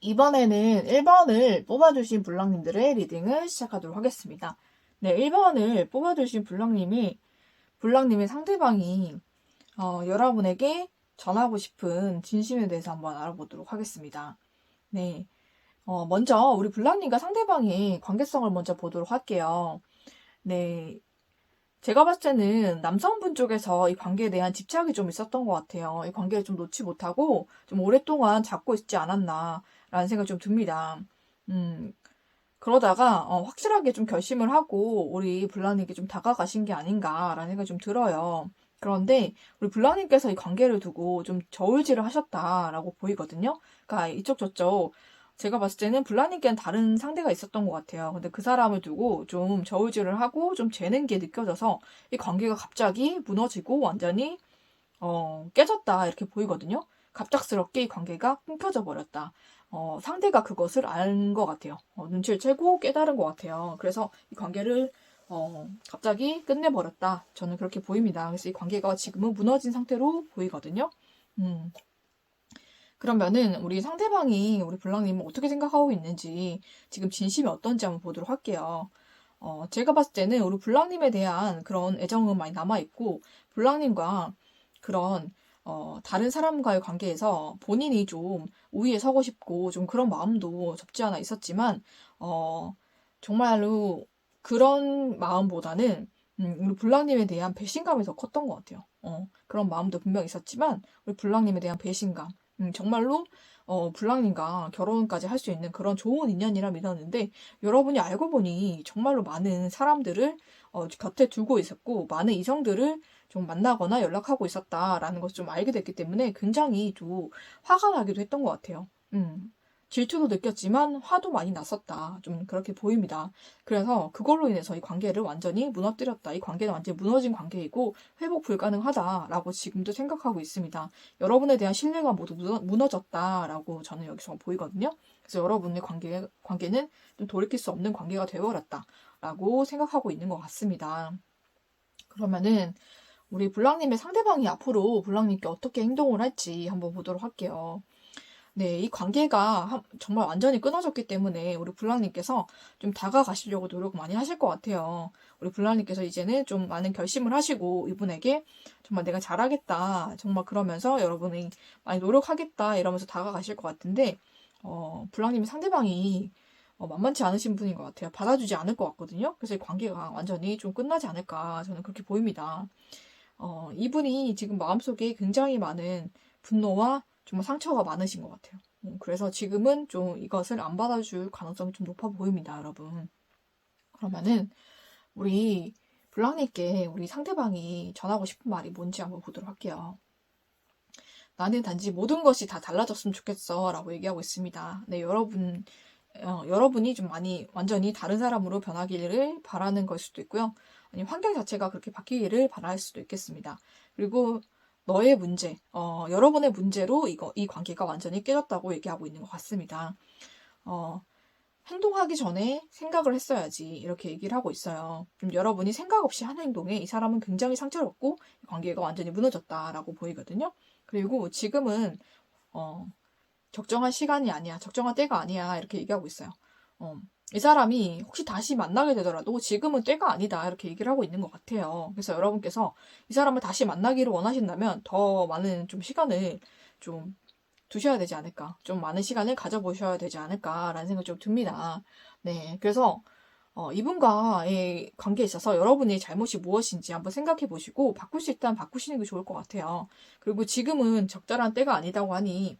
이번에는 1번을 뽑아주신 블랑님들의 리딩을 시작하도록 하겠습니다. 네, 1번을 뽑아주신 블랑님의 상대방이 여러분에게 전하고 싶은 진심에 대해서 한번 알아보도록 하겠습니다. 네, 먼저 우리 블랑님과 상대방의 관계성을 먼저 보도록 할게요. 네, 제가 봤을 때는 남성분 쪽에서 이 관계에 대한 집착이 좀 있었던 것 같아요. 이 관계를 좀 놓지 못하고 좀 오랫동안 잡고 있지 않았나라는 생각이 좀 듭니다. 그러다가 확실하게 좀 결심을 하고 우리 블라님께 좀 다가가신 게 아닌가라는 생각이 좀 들어요. 그런데 우리 블라님께서 이 관계를 두고 좀 저울질을 하셨다라고 보이거든요. 그러니까 이쪽 저쪽 제가 봤을 때는 블라님께는 다른 상대가 있었던 것 같아요. 근데 그 사람을 두고 좀 저울질을 하고 좀 재는 게 느껴져서 이 관계가 갑자기 무너지고 완전히 깨졌다 이렇게 보이거든요. 갑작스럽게 이 관계가 끊겨져 버렸다. 상대가 그것을 알 것 같아요. 눈치를 채고 깨달은 것 같아요. 그래서 이 관계를 갑자기 끝내버렸다. 저는 그렇게 보입니다. 그래서 이 관계가 지금은 무너진 상태로 보이거든요. 음. 그러면은 우리 상대방이 우리 블랑님은 어떻게 생각하고 있는지 지금 진심이 어떤지 한번 보도록 할게요. 제가 봤을 때는 우리 블랑님에 대한 그런 애정은 많이 남아있고 블랑님과 그런 다른 사람과의 관계에서 본인이 좀 우위에 서고 싶고 좀 그런 마음도 접지 않아 있었지만 정말로 그런 마음보다는 우리 블랑님에 대한 배신감이 더 컸던 것 같아요. 그런 마음도 분명 있었지만 우리 블랑님에 대한 배신감 정말로 블랑님과 결혼까지 할 수 있는 그런 좋은 인연이라 믿었는데 여러분이 알고 보니 정말로 많은 사람들을 곁에 두고 있었고 많은 이성들을 좀 만나거나 연락하고 있었다라는 것을 좀 알게 됐기 때문에 굉장히 좀 화가 나기도 했던 것 같아요. 질투도 느꼈지만 화도 많이 났었다. 좀 그렇게 보입니다. 그래서 그걸로 인해서 이 관계를 완전히 무너뜨렸다. 이 관계는 완전히 무너진 관계이고 회복 불가능하다라고 지금도 생각하고 있습니다. 여러분에 대한 신뢰가 모두 무너졌다라고 저는 여기서 보이거든요. 그래서 여러분의 관계는 좀 돌이킬 수 없는 관계가 되어버렸다라고 생각하고 있는 것 같습니다. 그러면은 우리 블랑님의 상대방이 앞으로 블랑님께 어떻게 행동을 할지 한번 보도록 할게요. 네, 이 관계가 정말 완전히 끊어졌기 때문에 우리 블랑님께서 좀 다가가시려고 노력 많이 하실 것 같아요. 우리 블랑님께서 이제는 좀 많은 결심을 하시고 이분에게 정말 내가 잘하겠다. 정말 그러면서 여러분이 많이 노력하겠다. 이러면서 다가가실 것 같은데, 블랑님의 상대방이 만만치 않으신 분인 것 같아요. 받아주지 않을 것 같거든요. 그래서 이 관계가 완전히 좀 끝나지 않을까. 저는 그렇게 보입니다. 이분이 지금 마음속에 굉장히 많은 분노와 정말 상처가 많으신 것 같아요. 그래서 지금은 좀 이것을 안 받아줄 가능성이 좀 높아 보입니다, 여러분. 그러면은 우리 블랑님께 우리 상대방이 전하고 싶은 말이 뭔지 한번 보도록 할게요. 나는 단지 모든 것이 다 달라졌으면 좋겠어 라고 얘기하고 있습니다. 네, 여러분이 좀 많이 완전히 다른 사람으로 변하기를 바라는 걸 수도 있고요. 아니면 환경 자체가 그렇게 바뀌기를 바랄 수도 있겠습니다. 그리고 너의 문제, 여러분의 문제로 이 관계가 완전히 깨졌다고 얘기하고 있는 것 같습니다. 행동하기 전에 생각을 했어야지 이렇게 얘기를 하고 있어요. 여러분이 생각 없이 한 행동에 이 사람은 굉장히 상처를 받고 관계가 완전히 무너졌다라고 보이거든요. 그리고 지금은 적정한 시간이 아니야, 적정한 때가 아니야 이렇게 얘기하고 있어요. 이 사람이 혹시 다시 만나게 되더라도 지금은 때가 아니다 이렇게 얘기를 하고 있는 것 같아요. 그래서 여러분께서 이 사람을 다시 만나기를 원하신다면 더 많은 좀 시간을 좀 두셔야 되지 않을까, 좀 많은 시간을 가져보셔야 되지 않을까라는 생각이 좀 듭니다. 네, 그래서 이분과의 관계에 있어서 여러분의 잘못이 무엇인지 한번 생각해 보시고 바꿀 수 있다면 바꾸시는 게 좋을 것 같아요. 그리고 지금은 적절한 때가 아니다고 하니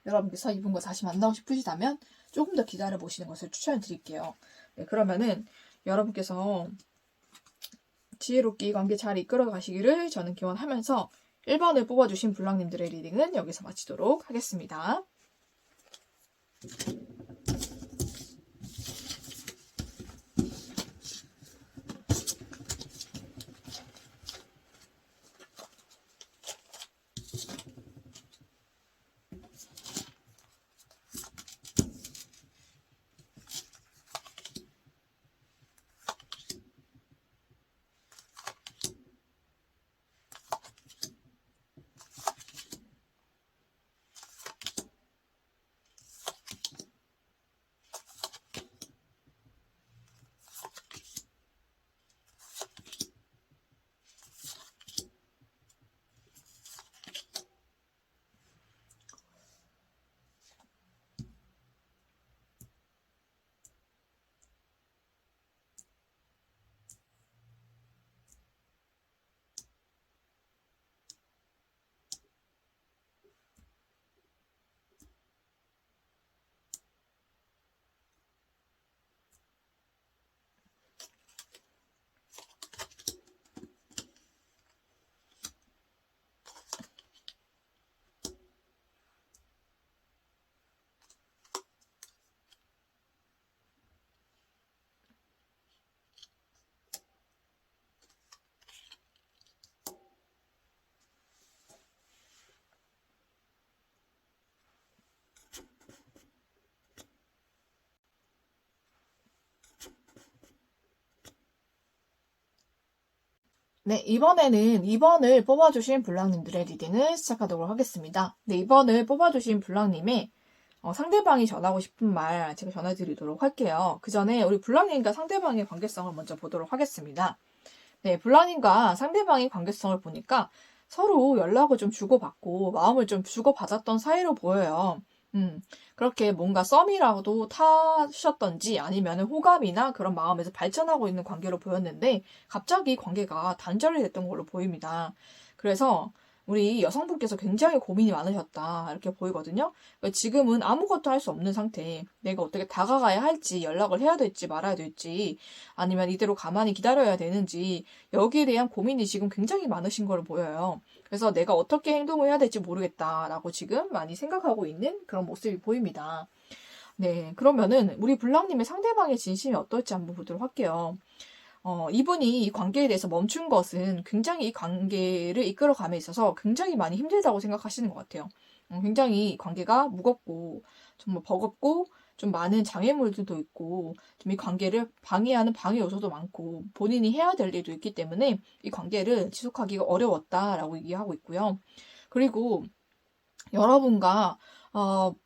여러분께서 이분과 다시 만나고 싶으시다면 조금 더 기다려 보시는 것을 추천해 드릴게요. 네, 그러면은 여러분께서 지혜롭게 이 관계 잘 이끌어 가시기를 저는 기원하면서 1번을 뽑아주신 블랑님들의 리딩은 여기서 마치도록 하겠습니다. 네, 이번에는 2번을 뽑아주신 블랑님들의 리딩을 시작하도록 하겠습니다. 네, 2번을 뽑아주신 블랑님의 상대방이 전하고 싶은 말 제가 전해드리도록 할게요. 그 전에 우리 블랑님과 상대방의 관계성을 먼저 보도록 하겠습니다. 네, 블랑님과 상대방의 관계성을 보니까 서로 연락을 좀 주고받고 마음을 좀 주고받았던 사이로 보여요. 그렇게 뭔가 썸이라도 타셨던지 아니면 호감이나 그런 마음에서 발전하고 있는 관계로 보였는데 갑자기 관계가 단절이 됐던 걸로 보입니다. 그래서 우리 여성분께서 굉장히 고민이 많으셨다 이렇게 보이거든요. 지금은 아무것도 할 수 없는 상태, 내가 어떻게 다가가야 할지, 연락을 해야 될지 말아야 될지, 아니면 이대로 가만히 기다려야 되는지 여기에 대한 고민이 지금 굉장히 많으신 걸로 보여요. 그래서 내가 어떻게 행동을 해야 될지 모르겠다라고 지금 많이 생각하고 있는 그런 모습이 보입니다. 네, 그러면은 우리 블랑님의 상대방의 진심이 어떨지 한번 보도록 할게요. 이분이 이 관계에 대해서 멈춘 것은 굉장히 이 관계를 이끌어감에 있어서 굉장히 많이 힘들다고 생각하시는 것 같아요. 굉장히 이 관계가 무겁고 정말 버겁고 좀 많은 장애물들도 있고 좀 이 관계를 방해하는 방해 요소도 많고 본인이 해야 될 일도 있기 때문에 이 관계를 지속하기가 어려웠다라고 얘기하고 있고요. 그리고 여러분과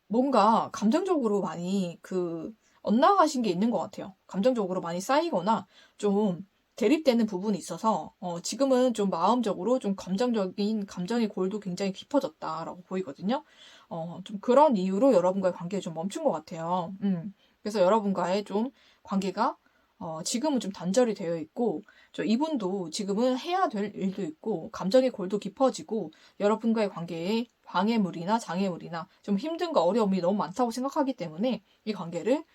뭔가 감정적으로 많이 엇나가신 게 있는 것 같아요. 감정적으로 많이 쌓이거나 좀 대립되는 부분이 있어서 지금은 좀 마음적으로 좀 감정의 골도 굉장히 깊어졌다라고 보이거든요. 좀 그런 이유로 여러분과의 관계가 좀 멈춘 것 같아요. 그래서 여러분과의 좀 관계가 지금은 좀 단절이 되어 있고, 이분도 지금은 해야 될 일도 있고, 감정의 골도 깊어지고, 여러분과의 관계에 방해물이나 장애물이나 좀 힘든과 어려움이 너무 많다고 생각하기 때문에 이 관계를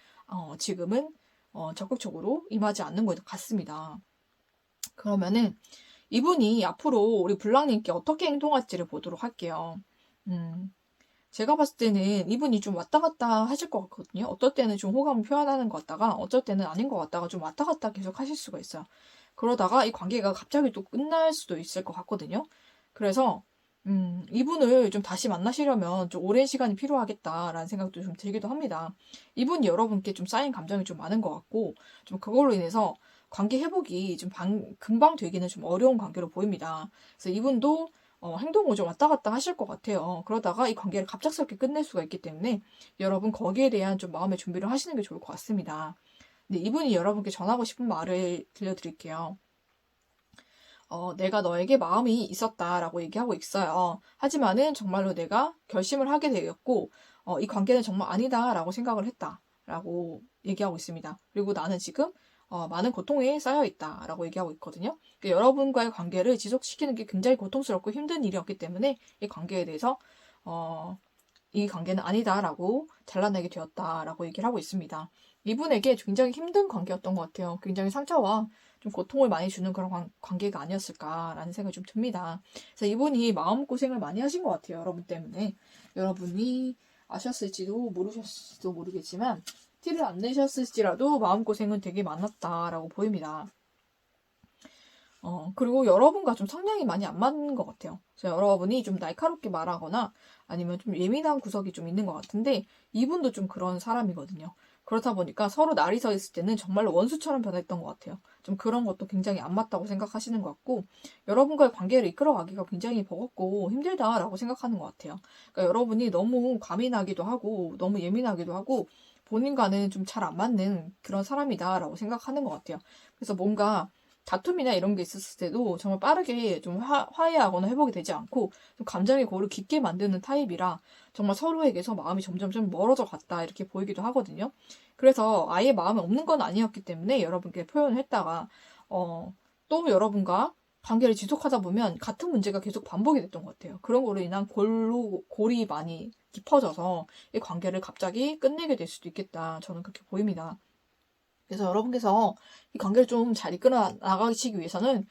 지금은 적극적으로 임하지 않는 것 같습니다. 그러면은 이분이 앞으로 우리 블랑님께 어떻게 행동할지를 보도록 할게요. 제가 봤을 때는 이분이 좀 왔다 갔다 하실 것 같거든요. 어떨 때는 좀 호감을 표현하는 것 같다가 어쩔 때는 아닌 것 같다가 좀 왔다 갔다 계속 하실 수가 있어요. 그러다가 이 관계가 갑자기 또 끝날 수도 있을 것 같거든요. 그래서 이분을 좀 다시 만나시려면 좀 오랜 시간이 필요하겠다라는 생각도 좀 들기도 합니다. 이분이 여러분께 좀 쌓인 감정이 좀 많은 것 같고 좀 그걸로 인해서 관계 회복이 좀 금방 되기는 좀 어려운 관계로 보입니다. 그래서 이분도 행동을 좀 왔다 갔다 하실 것 같아요. 그러다가 이 관계를 갑작스럽게 끝낼 수가 있기 때문에 여러분 거기에 대한 좀 마음의 준비를 하시는 게 좋을 것 같습니다. 근데 이분이 여러분께 전하고 싶은 말을 들려드릴게요. 내가 너에게 마음이 있었다라고 얘기하고 있어요. 하지만은 정말로 내가 결심을 하게 되었고, 이 관계는 정말 아니다라고 생각을 했다라고 얘기하고 있습니다. 그리고 나는 지금 많은 고통에 쌓여 있다라고 얘기하고 있거든요. 그러니까 여러분과의 관계를 지속시키는 게 굉장히 고통스럽고 힘든 일이었기 때문에 이 관계에 대해서 이 관계는 아니다라고 잘라내게 되었다라고 얘기를 하고 있습니다. 이분에게 굉장히 힘든 관계였던 것 같아요. 굉장히 상처와 좀 고통을 많이 주는 그런 관계가 아니었을까라는 생각이 좀 듭니다. 그래서 이분이 마음고생을 많이 하신 것 같아요. 여러분 때문에. 여러분이 아셨을지도 모르셨을지도 모르겠지만 티를 안 내셨을지라도 마음고생은 되게 많았다라고 보입니다. 그리고 여러분과 좀 성향이 많이 안 맞는 것 같아요. 그래서 여러분이 좀 날카롭게 말하거나 아니면 좀 예민한 구석이 좀 있는 것 같은데 이분도 좀 그런 사람이거든요. 그렇다 보니까 서로 날이 서 있을 때는 정말로 원수처럼 변했던 것 같아요. 좀 그런 것도 굉장히 안 맞다고 생각하시는 것 같고 여러분과의 관계를 이끌어가기가 굉장히 버겁고 힘들다라고 생각하는 것 같아요. 그러니까 여러분이 너무 과민하기도 하고 너무 예민하기도 하고 본인과는 좀 잘 안 맞는 그런 사람이다라고 생각하는 것 같아요. 그래서 뭔가 다툼이나 이런 게 있었을 때도 정말 빠르게 좀 화해하거나 회복이 되지 않고 좀 감정의 골을 깊게 만드는 타입이라 정말 서로에게서 마음이 점점 좀 멀어져 갔다 이렇게 보이기도 하거든요. 그래서 아예 마음이 없는 건 아니었기 때문에 여러분께 표현을 했다가 또 여러분과 관계를 지속하다 보면 같은 문제가 계속 반복이 됐던 것 같아요. 그런 거로 인한 골이 많이 깊어져서 이 관계를 갑자기 끝내게 될 수도 있겠다. 저는 그렇게 보입니다. 그래서 여러분께서 이 관계를 좀 잘 이끌어 나가시기 위해서는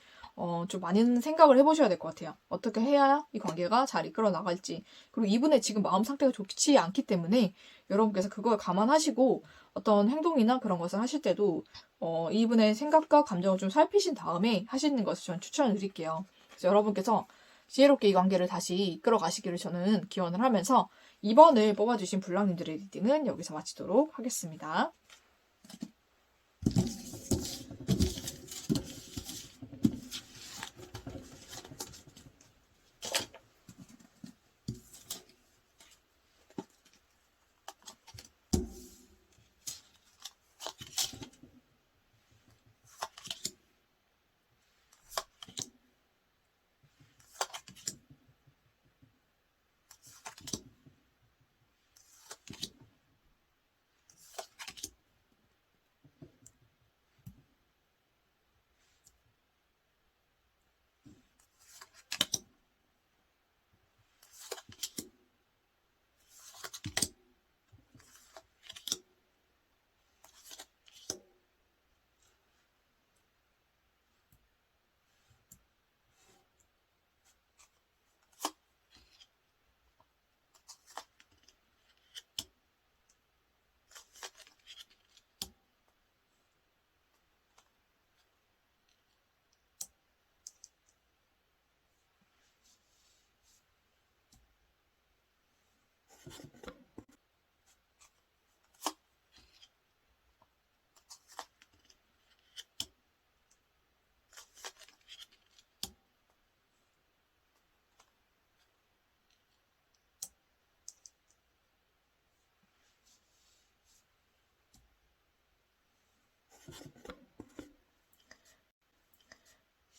좀 많은 생각을 해보셔야 될 것 같아요. 어떻게 해야 이 관계가 잘 이끌어 나갈지. 그리고 이분의 지금 마음 상태가 좋지 않기 때문에 여러분께서 그걸 감안하시고 어떤 행동이나 그런 것을 하실 때도 이분의 생각과 감정을 좀 살피신 다음에 하시는 것을 저는 추천을 드릴게요. 그래서 여러분께서 지혜롭게 이 관계를 다시 이끌어 가시기를 저는 기원을 하면서 2번을 뽑아주신 블랑님들의 리딩은 여기서 마치도록 하겠습니다.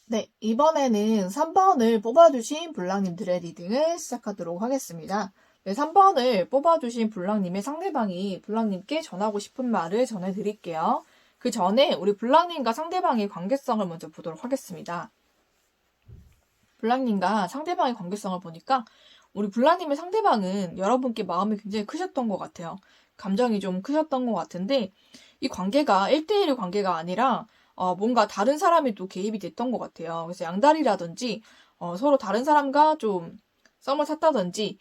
네, 이번에는 3번을 뽑아주신 블랑님들의 리딩을 시작하도록 하겠습니다. 네, 3번을 뽑아주신 블랑님의 상대방이 블랑님께 전하고 싶은 말을 전해드릴게요. 그 전에 우리 블랑님과 상대방의 관계성을 먼저 보도록 하겠습니다. 블랑님과 상대방의 관계성을 보니까 우리 블랑님의 상대방은 여러분께 마음이 굉장히 크셨던 것 같아요. 감정이 좀 크셨던 것 같은데 이 관계가 1대1의 관계가 아니라 뭔가 다른 사람이 또 개입이 됐던 것 같아요. 그래서 양다리라든지 서로 다른 사람과 좀 썸을 탔다든지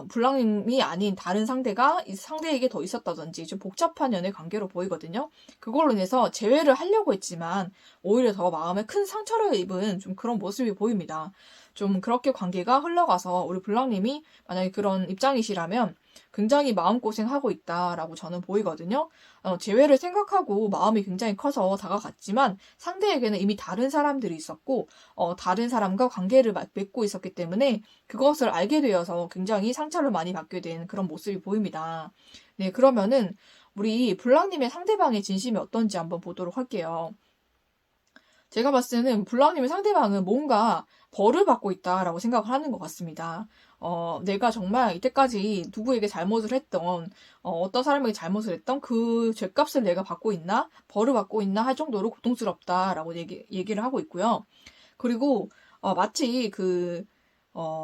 블랑님이 아닌 다른 상대가 이 상대에게 더 있었다든지 좀 복잡한 연애 관계로 보이거든요. 그걸로 인해서 제외를 하려고 했지만 오히려 더 마음에 큰 상처를 입은 좀 그런 모습이 보입니다. 좀 그렇게 관계가 흘러가서 우리 블랑님이 만약에 그런 입장이시라면 굉장히 마음고생하고 있다라고 저는 보이거든요. 재회를 생각하고 마음이 굉장히 커서 다가갔지만 상대에게는 이미 다른 사람들이 있었고 다른 사람과 관계를 맺고 있었기 때문에 그것을 알게 되어서 굉장히 상처를 많이 받게 된 그런 모습이 보입니다. 네, 그러면은 우리 블랑님의 상대방의 진심이 어떤지 한번 보도록 할게요. 제가 봤을 때는 블랑님의 상대방은 뭔가 벌을 받고 있다라고 생각을 하는 것 같습니다. 내가 정말 이때까지 누구에게 잘못을 했던, 어떤 사람에게 잘못을 했던 그 죄값을 내가 받고 있나? 벌을 받고 있나? 할 정도로 고통스럽다라고 얘기를 하고 있고요. 그리고, 마치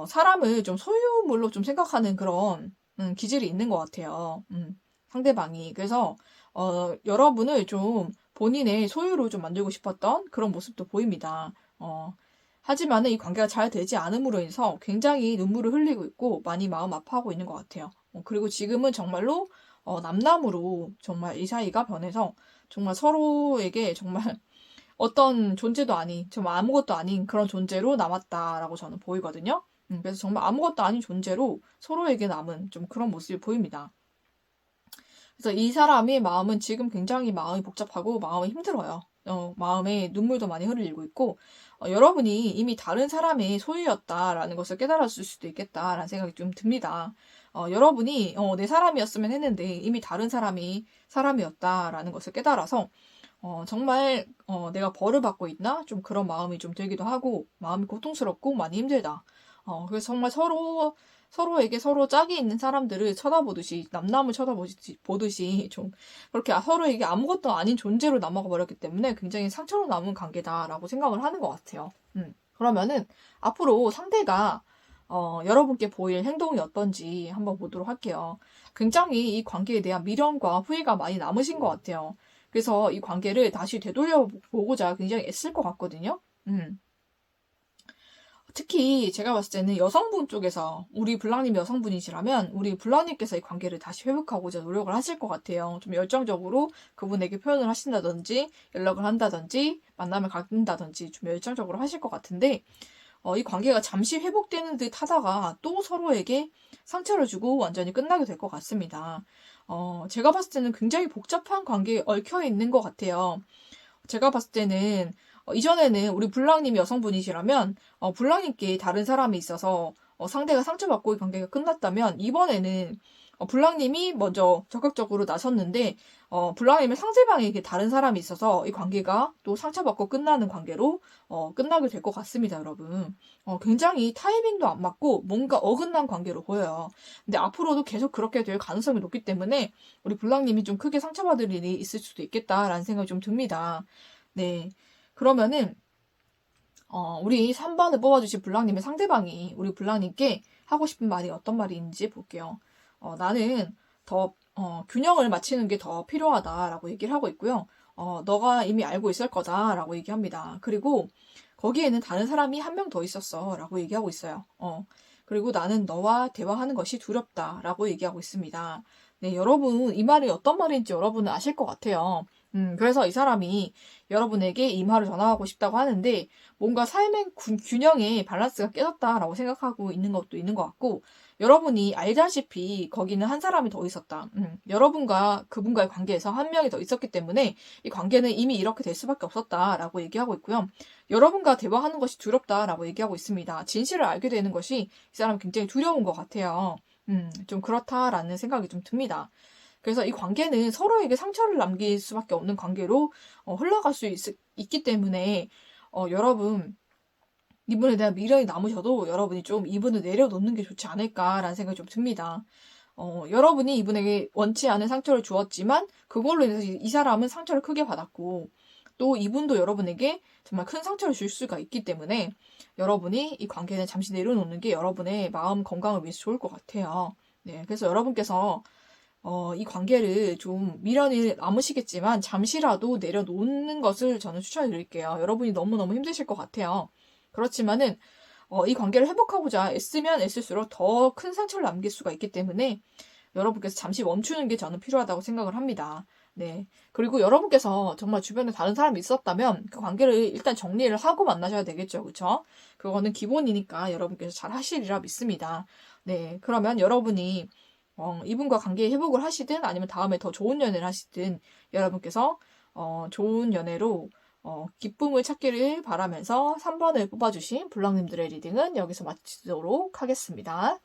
사람을 좀 소유물로 좀 생각하는 그런, 기질이 있는 것 같아요. 상대방이. 그래서, 여러분을 좀 본인의 소유로 좀 만들고 싶었던 그런 모습도 보입니다. 하지만은 이 관계가 잘 되지 않음으로 인해서 굉장히 눈물을 흘리고 있고 많이 마음 아파하고 있는 것 같아요. 그리고 지금은 정말로 남남으로 정말 이 사이가 변해서 정말 서로에게 정말 어떤 존재도 아닌, 정말 아무것도 아닌 그런 존재로 남았다라고 저는 보이거든요. 그래서 정말 아무것도 아닌 존재로 서로에게 남은 좀 그런 모습이 보입니다. 그래서 이 사람의 마음은 지금 굉장히 마음이 복잡하고 마음이 힘들어요. 마음에 눈물도 많이 흘리고 있고, 여러분이 이미 다른 사람의 소유였다라는 것을 깨달았을 수도 있겠다라는 생각이 좀 듭니다. 여러분이, 내 사람이었으면 했는데 이미 다른 사람이 사람이었다라는 것을 깨달아서, 정말, 내가 벌을 받고 있나? 좀 그런 마음이 좀 들기도 하고, 마음이 고통스럽고 많이 힘들다. 그래서 정말 서로에게 서로 짝이 있는 사람들을 쳐다보듯이, 남남을 쳐다보듯이 좀 그렇게 서로에게 아무것도 아닌 존재로 남아가 버렸기 때문에 굉장히 상처로 남은 관계다라고 생각을 하는 것 같아요. 그러면은 앞으로 상대가 여러분께 보일 행동이 어떤지 한번 보도록 할게요. 굉장히 이 관계에 대한 미련과 후회가 많이 남으신 것 같아요. 그래서 이 관계를 다시 되돌려보고자 굉장히 애쓸 것 같거든요. 특히 제가 봤을 때는 여성분 쪽에서 우리 블랑님 여성분이시라면 우리 블랑님께서 이 관계를 다시 회복하고자 노력을 하실 것 같아요. 좀 열정적으로 그분에게 표현을 하신다든지 연락을 한다든지 만남을 갖는다든지 좀 열정적으로 하실 것 같은데 이 관계가 잠시 회복되는 듯 하다가 또 서로에게 상처를 주고 완전히 끝나게 될 것 같습니다. 제가 봤을 때는 굉장히 복잡한 관계에 얽혀 있는 것 같아요. 제가 봤을 때는 이전에는 우리 블랑님이 여성분이시라면 블랑님께 다른 사람이 있어서 상대가 상처받고 이 관계가 끝났다면 이번에는 블랑님이 먼저 적극적으로 나섰는데 블랑님의 상대방에게 다른 사람이 있어서 이 관계가 또 상처받고 끝나는 관계로 끝나게 될 것 같습니다, 여러분. 굉장히 타이밍도 안 맞고 뭔가 어긋난 관계로 보여요. 근데 앞으로도 계속 그렇게 될 가능성이 높기 때문에 우리 블랑님이 좀 크게 상처받을 일이 있을 수도 있겠다라는 생각이 좀 듭니다. 네. 그러면은 우리 3번을 뽑아주신 블랑님의 상대방이 우리 블랑님께 하고 싶은 말이 어떤 말인지 볼게요. 나는 더 균형을 맞추는 게 더 필요하다라고 얘기를 하고 있고요. 너가 이미 알고 있을 거다라고 얘기합니다. 그리고 거기에는 다른 사람이 한 명 더 있었어라고 얘기하고 있어요. 그리고 나는 너와 대화하는 것이 두렵다라고 얘기하고 있습니다. 네, 여러분 이 말이 어떤 말인지 여러분은 아실 것 같아요. 그래서 이 사람이 여러분에게 이 말을 전하고 싶다고 하는데 뭔가 삶의 균형의 밸런스가 깨졌다라고 생각하고 있는 것도 있는 것 같고 여러분이 알다시피 거기는 한 사람이 더 있었다. 여러분과 그분과의 관계에서 한 명이 더 있었기 때문에 이 관계는 이미 이렇게 될 수밖에 없었다라고 얘기하고 있고요. 여러분과 대화하는 것이 두렵다라고 얘기하고 있습니다. 진실을 알게 되는 것이 이 사람 굉장히 두려운 것 같아요. 좀 그렇다라는 생각이 좀 듭니다. 그래서 이 관계는 서로에게 상처를 남길 수밖에 없는 관계로 흘러갈 수 있기 때문에 여러분 이분에 대한 미련이 남으셔도 여러분이 좀 이분을 내려놓는 게 좋지 않을까라는 생각이 좀 듭니다. 여러분이 이분에게 원치 않은 상처를 주었지만 그걸로 인해서 이 사람은 상처를 크게 받았고 또 이분도 여러분에게 정말 큰 상처를 줄 수가 있기 때문에 여러분이 이 관계는 잠시 내려놓는 게 여러분의 마음 건강을 위해서 좋을 것 같아요. 네, 그래서 여러분께서 이 관계를 좀 미련이 남으시겠지만 잠시라도 내려놓는 것을 저는 추천해 드릴게요. 여러분이 너무너무 힘드실 것 같아요. 그렇지만은 이 관계를 회복하고자 애쓰면 애쓸수록 더 큰 상처를 남길 수가 있기 때문에 여러분께서 잠시 멈추는 게 저는 필요하다고 생각을 합니다. 네. 그리고 여러분께서 정말 주변에 다른 사람이 있었다면 그 관계를 일단 정리를 하고 만나셔야 되겠죠. 그쵸? 그거는 기본이니까 여러분께서 잘 하시리라 믿습니다. 네. 그러면 여러분이 이분과 관계 회복을 하시든 아니면 다음에 더 좋은 연애를 하시든 여러분께서 좋은 연애로 기쁨을 찾기를 바라면서 3번을 뽑아주신 블랑님들의 리딩은 여기서 마치도록 하겠습니다.